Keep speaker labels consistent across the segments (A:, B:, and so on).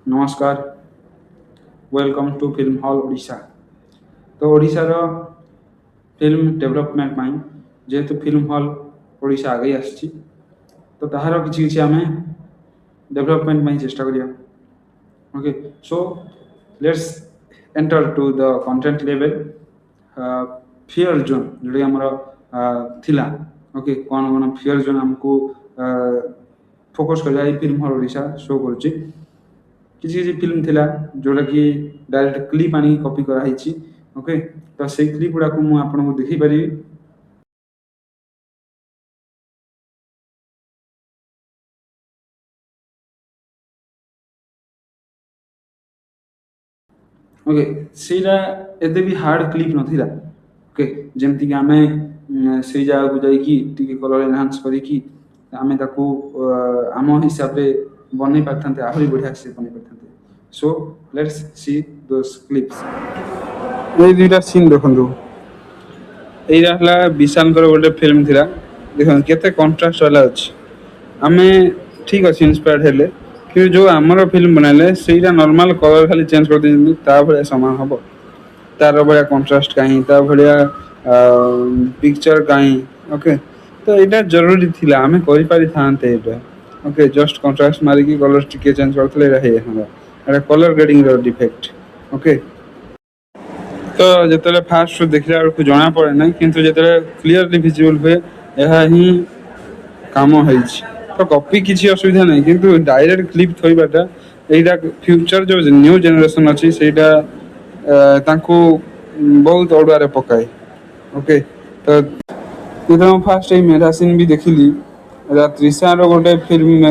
A: नमस्कार, welcome to film hall Odisha. तो ओडिशार फिल्म डेवलपमेंट ପାଇଁ ଯେହେତु ଫିଲ୍ମ ହଲ୍ ଓଡ଼ିଶା ଆଗେଇ ଆସିଛି ତ ତାହାର କିଛି କିଛି ଆମେ ଡେଭଲପମେଣ୍ଟ ପାଇଁ ଚେଷ୍ଟା କରିବା। Okay, show let's enter to the content level. Fear zone ଯେଉଁଟାକି ଆମର ଥିଲା। ଓକେ, କ'ଣ କ'ଣ ଫିୟର ଜୋନ୍ ଆମକୁ ଫୋକସ୍ କରିବା ଏଇ ଫିଲ୍ମ ହଲ୍ ଓଡ଼ିଶା ଶୋ କରୁଛି। କିଛି କିଛି ଫିଲ୍ମ ଥିଲା ଯେଉଁଟାକି ଡାଇରେକ୍ଟ କ୍ଲିପ୍ ଆଣିକି କପି କରାହେଇଛି। ଓକେ, ତ ସେଇ କ୍ଲିପ୍ ଗୁଡ଼ାକୁ ମୁଁ ଆପଣଙ୍କୁ ଦେଖେଇ ପାରିବି। ଓକେ, ସେଇଟା ଏତେ ବି ହାର୍ଡ କ୍ଲିପ୍ ନଥିଲା। ଓକେ, ଯେମିତିକି ଆମେ ସେଇ ଜାଗାକୁ ଯାଇକି ଟିକେ କଲର୍ ଏନହାନ୍ସ କରିକି ଆମେ ତାକୁ ଆମ ହିସାବରେ ବନେଇ ପାରିଥାନ୍ତେ, ଆହୁରି ବଢ଼ିଆ ସେ ବନେଇ ପାରିଥାନ୍ତେ। Show let's C those clips. ଏଇ ଦୁଇଟା ସିନ୍ ଦେଖନ୍ତୁ। ଏଇଟା ହେଲା ବିଶାଲଙ୍କର ଗୋଟେ ଫିଲ୍ମ ଥିଲା। ଦେଖନ୍ତୁ କେତେ କଣ୍ଟ୍ରାଷ୍ଟ ବାଲା ଅଛି। ଆମେ ଠିକ୍ ଅଛି ଇନ୍ସପାୟାର୍ଡ ହେଲେ, କିନ୍ତୁ ଯେଉଁ ଆମର ଫିଲ୍ମ ବନାଇଲେ ସେଇଟା ନର୍ମାଲ କଲର୍ ଖାଲି ଚେଞ୍ଜ କରିଦେଇଛନ୍ତି, ତା ଭଳିଆ ସମାନ ହେବ। ତାର ଭଳିଆ କଣ୍ଟ୍ରାଷ୍ଟ କାହିଁ, ତା ଭଳିଆ ପିକ୍ଚର କାହିଁ। ଓକେ, ତ ଏଇଟା ଜରୁରୀ ଥିଲା, ଆମେ କରିପାରିଥାନ୍ତେ ଏଇଟା। ଓକେ, ଜଷ୍ଟ କଣ୍ଟ୍ରାଷ୍ଟ ମାରିକି କଲର୍ ଟିକେ ଚେଞ୍ଜ କରିଥିଲେ ଏଇଟା ହେଇଯାଇଥାନ୍ତା। ଏଇଟା କଲର୍ ଗ୍ରେଡ଼ିଂର ଡିଫେକ୍ଟ। ଓକେ, ତ ଯେତେବେଳେ ଫାଷ୍ଟ ଦେଖିଲା ବେଳକୁ ଜଣାପଡ଼େ ନାହିଁ, କିନ୍ତୁ ଯେତେବେଳେ କ୍ଲିୟରଲି ଭିଜିବଲ୍ ହୁଏ ଏହା ହିଁ କାମ ହେଇଛି। ତ କପି କିଛି ଅସୁବିଧା ନାହିଁ, କିନ୍ତୁ ଡାଇରେକ୍ଟ କ୍ଲିପ୍ ଥୋଇବାଟା ଏଇଟା ଫ୍ୟୁଚର ଯେଉଁ ନ୍ୟୁ ଜେନେରେସନ୍ ଅଛି ସେଇଟା ତାଙ୍କୁ ବହୁତ ଅଡ଼ୁଆରେ ପକାଏ। ଓକେ, ତ ଯେତେବେଳେ ମୁଁ ଫାଷ୍ଟ ଏଇ ମେଢା ସିନ୍ ବି ଦେଖିଲି, ତ୍ରିଶାର ଗୋଟେ ଫିଲ୍ମ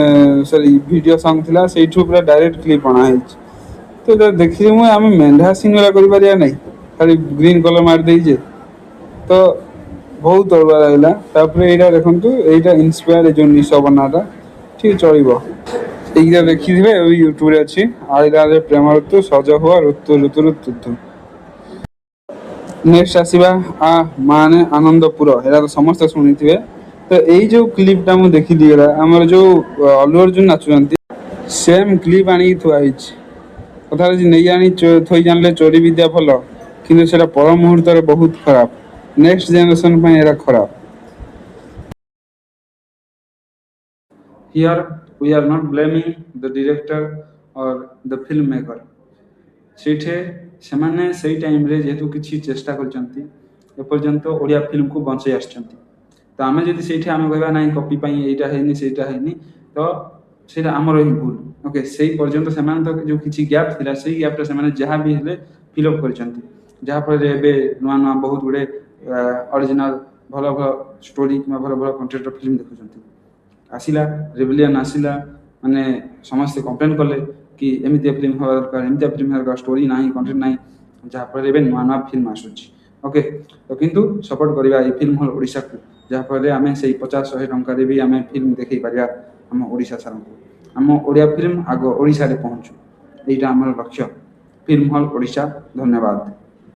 A: ସରି ଭିଡ଼ିଓ ସଙ୍ଗ ଥିଲା, ସେଇଠୁ ପୁରା ଡାଇରେକ୍ଟ କ୍ଲିପ୍ ଅଣା ହେଇଛି। ତ ଏଇଟା ଦେଖିଲି ମୁଁ, ଆମେ ମେଣ୍ଢା ସିନ୍ ଗୁଡ଼ା କରିପାରିବା ନାହିଁ, ଖାଲି ଗ୍ରୀନ୍ କଲର୍ ମାରିଦେଇଛେ। ତ ବହୁତ ଅଡ଼ୁଆ ଲାଗିଲା। ତାପରେ ଏଇଟା ଦେଖନ୍ତୁ, ଏଇଟା ଇନ୍ସପାୟାର ଯେଉଁ ନିଶ ବନାଟା ଠିକ୍ ଚଳିବ। ଏଇଟା ଦେଖିଥିବେ, ୟୁଟ୍ୟୁବରେ ଅଛି। ଆଇଲାରେ ପ୍ରେମ ଋତୁ, ସଜ ହୁଅ ଋତୁ ଋତୁରୁ ତୁତୁ। ନେକ୍ସଟ ଆସିବା ମାନେ ଆନନ୍ଦପୁର। ଏଇଟା ତ ସମସ୍ତେ ଶୁଣିଥିବେ। ତ ଏଇ ଯେଉଁ କ୍ଲିପ୍ଟା ମୁଁ ଦେଖିଲି, ଏଇଟା ଆମର ଯେଉଁ ଅଲ୍ଲୁ ଅର୍ଜୁନ ନାଚୁଛନ୍ତି ସେମ୍ କ୍ଲିପ୍ ଆଣିକି ଥୁଆ ହେଇଛି। କଥା ହେଉଛି ନେଇ ଆଣି ଥୋଇ ଜାଣିଲେ ଚୋରି ବିଦ୍ୟା ଭଲ, କିନ୍ତୁ ସେଇଟା ପର ମୁହୂର୍ତ୍ତରେ ବହୁତ ଖରାପ। ନେକ୍ସଟ ଜେନେରେସନ୍ ପାଇଁ ଏଇଟା ଖରାପ। Here we are not blaming the director or the filmmaker. ସେଇଠି ସେମାନେ ସେଇ ଟାଇମ୍ରେ ଯେହେତୁ କିଛି ଚେଷ୍ଟା କରିଛନ୍ତି, ଏପର୍ଯ୍ୟନ୍ତ ଓଡ଼ିଆ ଫିଲ୍ମକୁ ବଞ୍ଚେଇ ଆସିଛନ୍ତି। ତ ଆମେ ଯଦି ସେଇଠି ଆମେ କହିବା ନାହିଁ କପି ପାଇଁ ଏଇଟା ହେଇନି ସେଇଟା ହେଇନି, ତ ସେଇଟା ଆମର ହିଁ ଭୁଲ। ଓକେ, ସେଇ ପର୍ଯ୍ୟନ୍ତ ସେମାନେ ତ ଯେଉଁ କିଛି ଗ୍ୟାପ୍ ଥିଲା ସେଇ ଗ୍ୟାପ୍ଟା ସେମାନେ ଯାହା ବି ହେଲେ ଫିଲ୍ଅପ୍ କରିଛନ୍ତି, ଯାହାଫଳରେ ଏବେ ନୂଆ ନୂଆ ବହୁତ ଗୁଡ଼ିଏ ଅରିଜିନାଲ୍ ଭଲ ଭଲ ଷ୍ଟୋରି କିମ୍ବା ଭଲ ଭଲ କଣ୍ଟେଣ୍ଟର ଫିଲ୍ମ ଦେଖୁଛନ୍ତି। ଆସିଲା ରେଭିଲିୟନ୍ ଆସିଲା, ମାନେ ସମସ୍ତେ କମ୍ପ୍ଲେନ୍ କଲେ କି ଏମିତିଆ ଫିଲ୍ମ ହେବା ଦରକାର, ଏମିତିଆ ଫିଲ୍ମ ହେବା ଦରକାର, ଷ୍ଟୋରି ନାହିଁ, କଣ୍ଟେଣ୍ଟ ନାହିଁ, ଯାହାଫଳରେ ଏବେ ନୂଆ ନୂଆ ଫିଲ୍ମ ଆସୁଛି। ଓକେ, ତ କିନ୍ତୁ ସପୋର୍ଟ କରିବା ଏଇ ଫିଲ୍ମ ହଲ୍ ଓଡ଼ିଶାକୁ, ଯାହାଫଳରେ ଆମେ ସେଇ 50-100 ଟଙ୍କାରେ ବି ଆମେ ଫିଲ୍ମ ଦେଖାଇ ପାରିବା ଆମ ଓଡ଼ିଶା ସାରଙ୍କୁ। ଆମ ଓଡ଼ିଆ ଫିଲ୍ମ ଆଗ ଓଡ଼ିଶାରେ ପହଞ୍ଚୁ, ଏଇଟା ଆମର ଲକ୍ଷ୍ୟ। ଫିଲ୍ମ ହଲ୍ ଓଡ଼ିଶା, ଧନ୍ୟବାଦ।